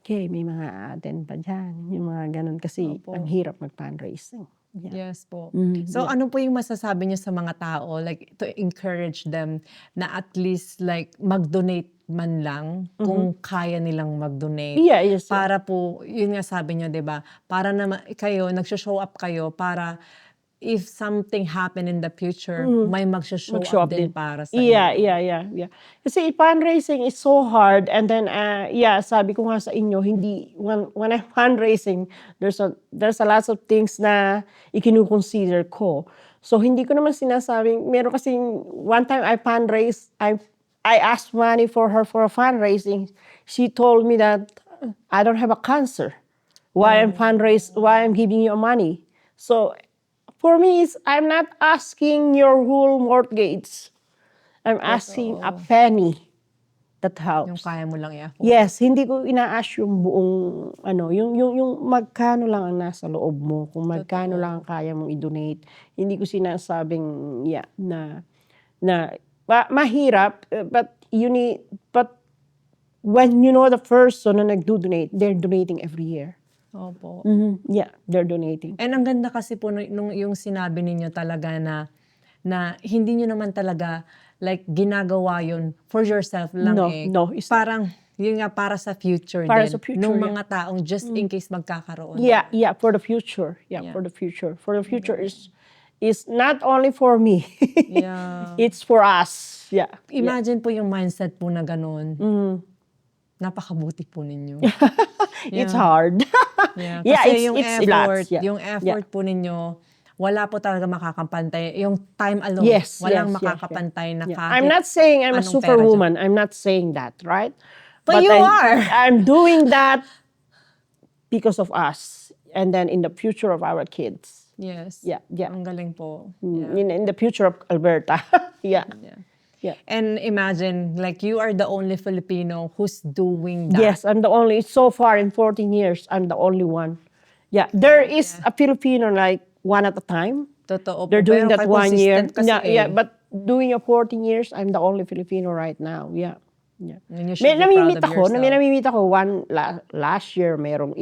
okay, may mga a-attend pa dyan. Yung mga ganun kasi ang hirap mag-fundraising. Yeah. Yes po. Mhm, So yeah. ano po yung masasabi niyo sa mga tao like to encourage them na at least like mag-donate man lang kung kaya nilang mag-donate Yeah, yes, yeah. para po yun nga sabi niyo 'di ba? Para naman kayo nagsho-show up kayo para if something happen in the future may magsho-show Mag-show up up din din. para sa Yeah, inyo. yeah, yeah, yeah. Kasi fundraising is so hard and then, yeah, sabi ko nga sa inyo, hindi, when I'm fundraising, there's a lots of things na ikinu-consider ko. So, hindi ko naman sinasabing, meron kasing, one time I fundraised, I asked money for her for a fundraising. She told me that I don't have a cancer. Why I'm giving you money. So, for me, I'm not asking your whole mortgage. I'm asking a penny that Yung helps. kaya mo lang i-afford. Yes, hindi ko ina-ask yung buong, yung magkano lang ang nasa loob mo, kung magkano lang ang kaya mong i-donate. Hindi ko sinasabing, yeah, mahirap, but when you know the person na nagdo-donate, they're donating every year. Opo. Yeah, they're donating. And ang ganda kasi po nung yung sinabi ninyo talaga na hindi nyo naman talaga like ginagawa yun for yourself lang No, eh. no, it's Parang yun nga para sa future Para din. sa future, nung yeah. mga taong just in case magkakaroon. Yeah, for the future. Yeah, Yeah. for the future. For the future is not only for me. Yeah. It's for us. Yeah. Imagine po yung mindset po na ganun. Napakabuti po ninyo. It's hard. Yeah, Yeah, kasi yung it's effort, lots, yeah. yung effort po ninyo, wala po talaga makakapantay. Yung time alone, Yes, walang yes, makakapantay na Yeah. kahit I'm not saying I'm a anong superwoman. I'm not saying that, right? But you are. I'm doing that because of us, and then in the future of our kids. Yes. Yeah. Ang galing po. Yeah. In the future of Alberta. Yeah. Yeah. Yeah. And imagine, like, you are the only Filipino who's doing that. Yes, I'm the only, so far in 14 years, I'm the only one. Yeah, there is a Filipino like one at a time. Totoo po. They're doing Pero that kayo 1 year. consistent kasi Yeah, eh. but doing a 14 years, I'm the only Filipino right now. Yeah. Yeah. And you should May be proud namimit of ako, yourself. namimit ako last year merong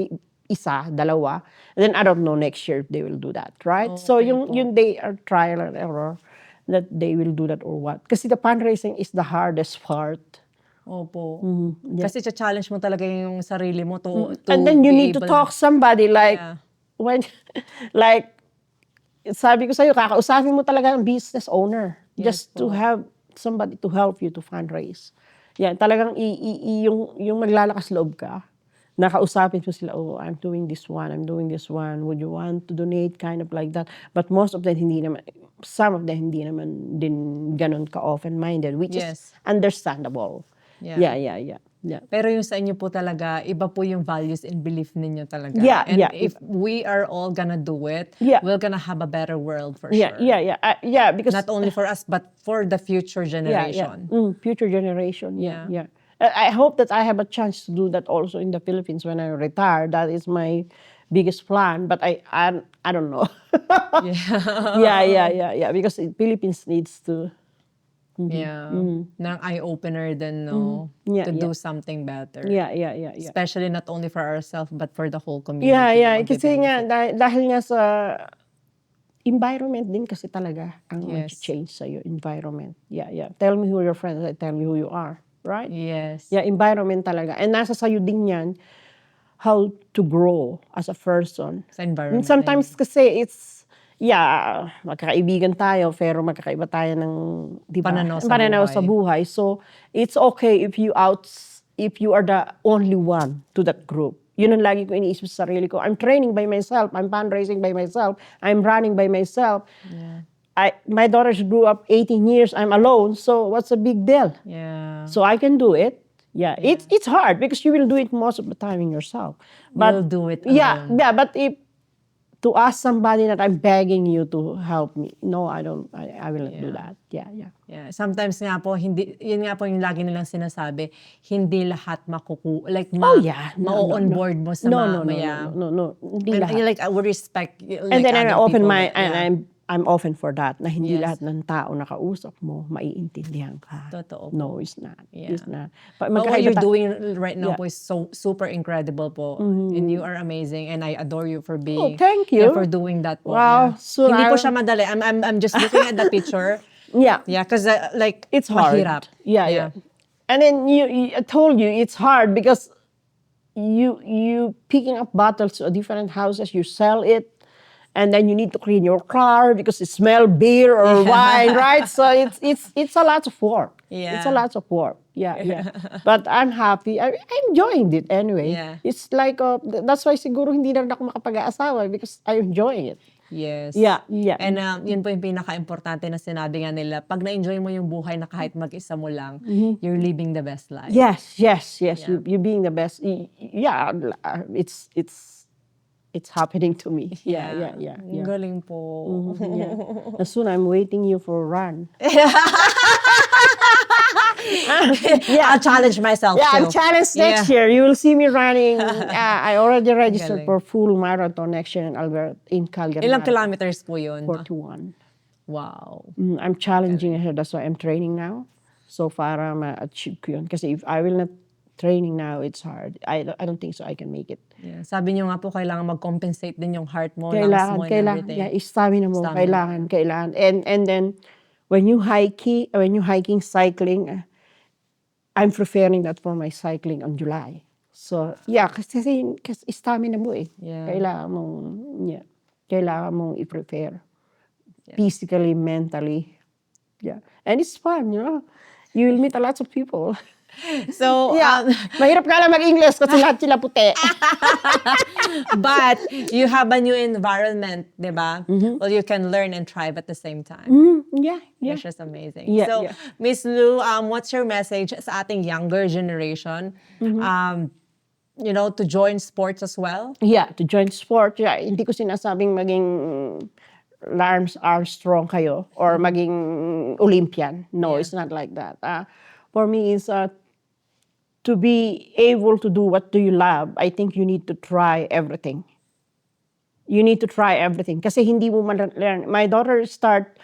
isa, dalawa. And then I don't know next year if they will do that, right? So Okay po. yung they are trial and error that they will do that or what. Kasi the fundraising is the hardest part. Opo. Yeah. Kasi challenge mo talaga yung sarili mo to And then you be need to able talk somebody like, Yeah. when, like, sabi ko sa'yo, kakausapin mo talaga ang business owner. Yes Just to have somebody to help you to fundraise. Yan, talagang yung maglalakas loob ka, nakausapin mo sila, oh, I'm doing this one, would you want to donate, kind of like that. But most of them, some of them hindi naman din ganun ka-open-minded, which Yes. is understandable. Yeah. Yeah. Pero yung sa inyo po talaga, iba po yung values and belief ninyo talaga. Yeah, And yeah, if we are all gonna do it, Yeah. we're gonna have a better world for Yeah, sure. yeah, because Not only for us, but for the future generation. Future generation. Yeah. Yeah. I hope that I have a chance to do that also in the Philippines when I retire. That is my biggest plan. But I don't know. Yeah. Because Philippines needs to. Yeah. Nang eye-opener din, no? Yeah, to yeah. do something better. Yeah. Especially not only for ourselves, but for the whole community. Yeah. Mag- Kasi nga dahil nga sa environment din kasi talaga ang Yes. change sa your environment. Yeah. Tell me who your friends. I tell you who you are. Right? Yes. Yeah, environment talaga. And nasa sayo din yan, how to grow as a person. Sa environment. And sometimes kasi it's, magkakaibigan tayo, pero magkakaiba tayo ng, di ba? Pananaw sa buhay. So, it's okay if you are the only one to that group. Yun ang lagi ko iniisip sa sarili ko. I'm training by myself. I'm fundraising by myself. I'm running by myself. Yeah. My daughters grew up 18 years. I'm alone. So, what's a big deal? Yeah. So I can do it. Yeah. It's hard because you will do it most of the time in yourself. But You'll do it yeah, alone. but if to ask somebody that I'm begging you to help me, no, I don't. I will not do that. Yeah. Yeah, sometimes nga po yun nga po yung lagi nilang sinasabi, hindi lahat ma-on-board mo sa No. mamaya. Hindi And lahat. like I would respect And then I other open people my that- yeah. and I'm often for that, na hindi Yes. lahat ng tao na kausap mo, maiintindihan ka. Totoo po. No, it's not. Yeah. It's not. But what Magkakaiba you're doing right now Yeah. po is so super incredible po. And you are amazing and I adore you for being thank yeah, you. for doing that po. Wow, Yeah. so Hindi po I'll- siya madali. I'm just looking at the picture. Yeah. Yeah, because like It's hard. mahirap. Yeah. And then I told you it's hard because you picking up bottles to different houses, you sell it, and then you need to clean your car because it smell beer or wine, right? So it's a lot of work. It's a Yeah. lot of work. Yeah. But I'm happy. I'm enjoying it anyway. Yeah. It's like that's why siguro hindi na rin ako makapag-aasawa because I'm enjoying it. Yes. Yeah. And yun po yung pinaka-importante na sinabi nga nila. Pag na-enjoy mo yung buhay na kahit mag-isa mo lang, you're living the best life. Yes. Yeah. You being the best. Yeah, it's happening to me. Yeah. Ang galing po. Yeah. As soon I'm waiting you for a run. I'll challenge myself Yeah, too. I'm challenged next Yeah. year. You will see me running. I already registered Galing. for full marathon next year in Calgary. Ilang Marathon. kilometers po yun? 41. Wow. I'm challenging her. That's why I'm training now. So para ma-achieve ko yun. Kasi if I will not training now, it's hard. I don't think so I can make it. Yeah. Sabi niyo nga po, kailangan mag-compensate din yung heart mo, lungs mo, and Kailangan. everything. Yeah, stamina mo. Stamina. Kailangan. And then, when you hiking, cycling, I'm preparing that for my cycling on July. So, yeah, kasi stamina mo eh. Yeah. Kailangan mong i-prepare. Physically, mentally. Yeah. And it's fun, you know. You will meet a lot of people. So, Yeah. Mahirap ka lang mag-English kasi lahat sila puti. but you have a new environment, di ba? Mm-hmm. Well, you can learn and thrive at the same time. Yeah. Which is amazing. Yeah, So, yeah. Miss Lou, what's your message sa ating younger generation? Mm-hmm. To join sports as well? Yeah, to join sport. Yeah, hindi ko sinasabing maging Lance Armstrong kayo or maging Olympian. No, Yeah. it's not like that. For me, it's to be able to do what do you love. I think you need to try everything. You need to try everything. Kasi hindi mo learn. My daughter start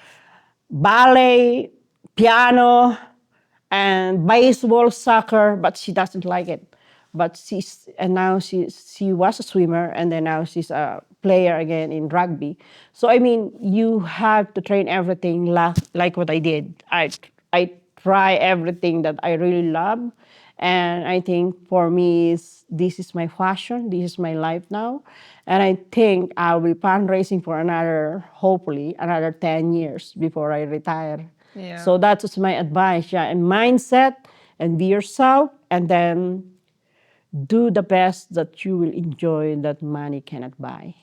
ballet, piano, and baseball, soccer, but she doesn't like it. But now she was a swimmer, and then now she's a player again in rugby. So I mean, you have to train everything like what I did. I try everything that I really love, and I think for me this is my passion. This is my life now, and I think I'll be fundraising for hopefully another 10 years before I retire. Yeah. So that was my advice. Yeah, and mindset, and be yourself, and then do the best that you will enjoy that money cannot buy.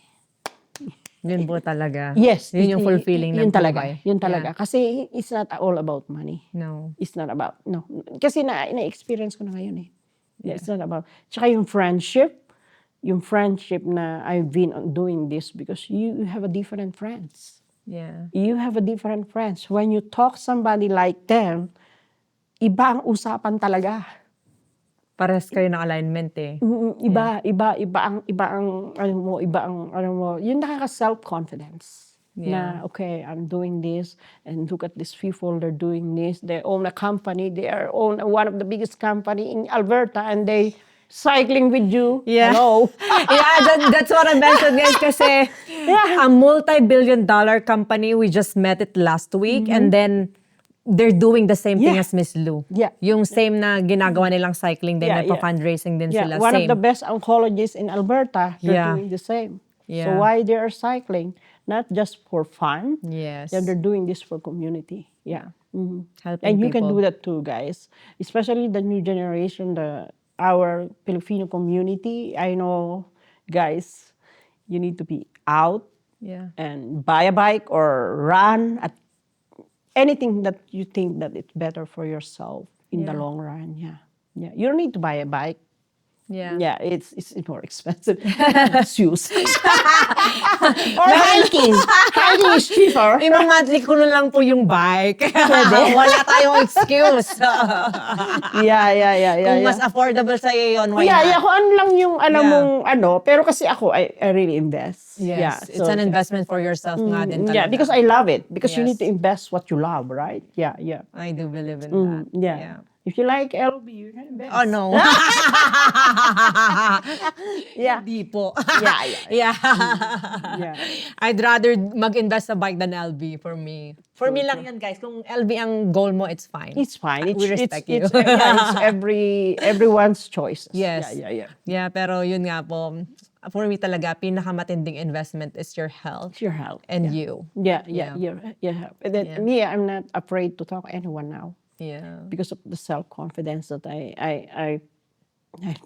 Yun po talaga. Yes. Yun yung fulfilling ng yun talaga. buhay. Yun talaga. Yeah. Kasi it's not all about money. No. It's not about, no. Kasi na-experience ko na ngayon eh. Yeah. It's not about, tsaka yung friendship na I've been doing this because you have a different friends. Yeah. You have a different friends. When you talk somebody like them, iba ang usapan talaga. Pares kayo ng alignment eh. Iba ang yung nakaka-self-confidence. Yeah. Na, okay, I'm doing this, and look at these people, they're doing this. They own a company, they own one of the biggest company in Alberta, and they cycling with you. Yeah. Hello. That's what I mentioned, guys, kasi a multi-billion-dollar company, we just met it last week, and then they're doing the same thing Yeah. as Miss Lou. Yeah. Yung same na ginagawa nilang cycling din, Yeah, yeah. nagpa-fundraising din sila. One Same. of the best oncologists in Alberta, they're Yeah. doing the same. Yeah. So why they are cycling? Not just for fun. Yes. Yeah, they're doing this for community. Yeah. Helping And you can people. do that too, guys. Especially the new generation, our Filipino community. I know, guys, you need to be out Yeah. and buy a bike or run at anything that you think that it's better for yourself in the Yeah. long run. Yeah. You don't need to buy a bike. Yeah. it's more expensive. Shoes. Or hiking. Hiking is cheaper. Imamonthly ko na lang po yung bike. Wala tayong excuse. Yeah. Kung mas affordable sa iyo yun, why Yeah, not? kung ano lang yung alam Yeah. mong ano, pero kasi ako, I really invest. Yes, Yeah, it's an investment for yourself nga din talaga. Yeah, because I love it. Because you need Yes. to invest what you love, right? Yeah. I do believe in that. Yeah. If you like LB, you can invest. Oh, no. Yeah. Hindi po. Yeah. Yeah. Yeah. I'd rather mag-invest sa bike than LB for me. For me lang yan, guys. Kung LB ang goal mo, it's fine. It's fine. We respect you. It's everyone's choices. Yes. Yeah. Yeah, pero yun nga po. For me talaga, pinakamatinding investment is your health It's your health. and you. Yeah. And then Yeah. me, I'm not afraid to talk to anyone now Yeah. because of the self-confidence that I'm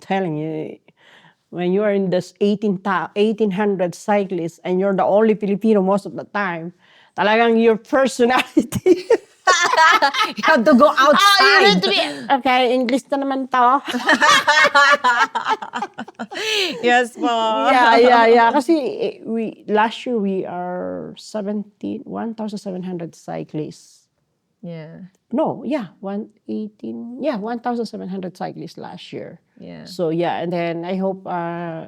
telling you. When you are in this 1800 cyclists and you're the only Filipino most of the time, talagang your personality. You have to go You outside. need to be, okay, English na naman to. Yes po. Yeah. Kasi last year we are 1,700 cyclists. Yeah. No, 1,700 cyclists last year. Yeah. So and then I hope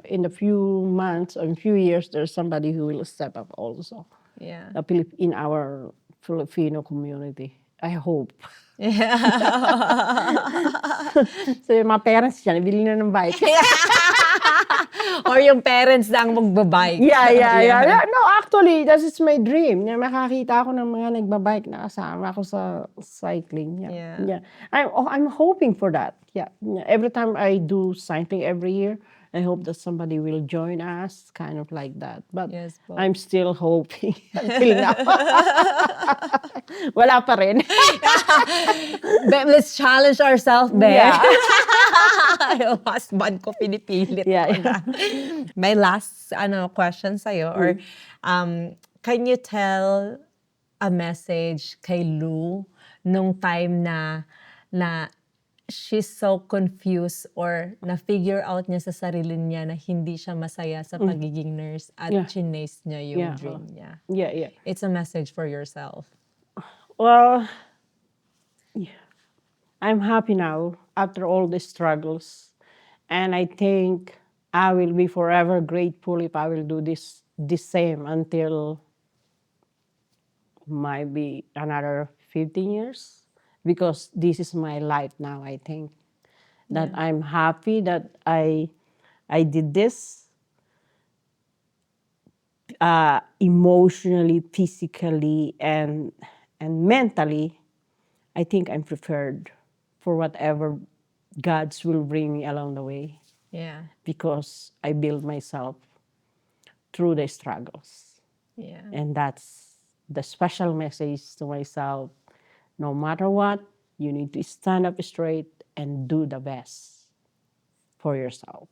in a few months or in a few years there's somebody who will step up also Yeah. in our Filipino community. I hope. Yeah. So yung mga parents dyan, ibili na ng bike. Or yung parents lang magbabike. Yeah. No, actually, that is my dream. Na makakita ako ng mga nagbabike na kasama ako sa cycling. Yeah. I'm hoping for that. Yeah. Every time I do cycling every year, I hope that somebody will join us, kind of like that. But Yes po. I'm still hoping until now. Wala pa rin. Babe, let's challenge ourselves, babe. Yeah. Yung husband ko pinipilit. Yeah. My last question sa'yo, or can you tell a message kay Lou nung time na she's so confused or na-figure out niya sa sarili niya na hindi siya masaya sa pagiging nurse at chinace niya yung dream niya? Yeah. It's a message for yourself. Well, I'm happy now after all the struggles. And I think I will be forever grateful if I will do this same until maybe another 15 years. Because this is my life now, I think. That I'm happy that I did this emotionally, physically, and mentally. I think I'm prepared for whatever God's will bring me along the way. Yeah. Because I build myself through the struggles. Yeah. And that's the special message to myself. No matter what, you need to stand up straight and do the best for yourself.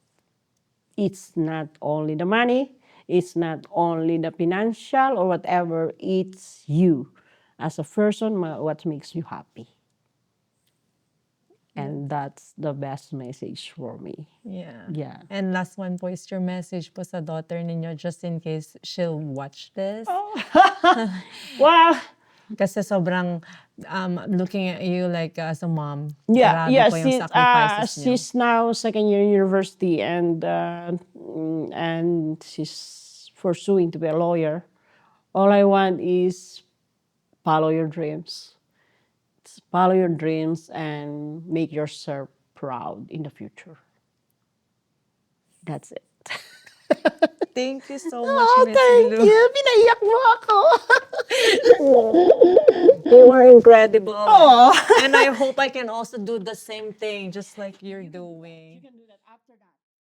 It's not only the money, it's not only the financial or whatever, it's you as a person, what makes you happy. And that's the best message for me. Yeah. And last one po is your message po sa daughter ninyo, just in case she'll watch this. Well, Kasi sobrang looking at you like as a mom. yeah, Grabe po yung sacrifices niyo. she's now second year university and she's pursuing to be a lawyer. All I want is follow your dreams. Follow your dreams and make yourself proud in the future. That's it. Thank you so much, Miss Thank Lou. you. Pinaiyak mo ako. You are incredible. Oh. And I hope I can also do the same thing, just like you're doing. Do that after that.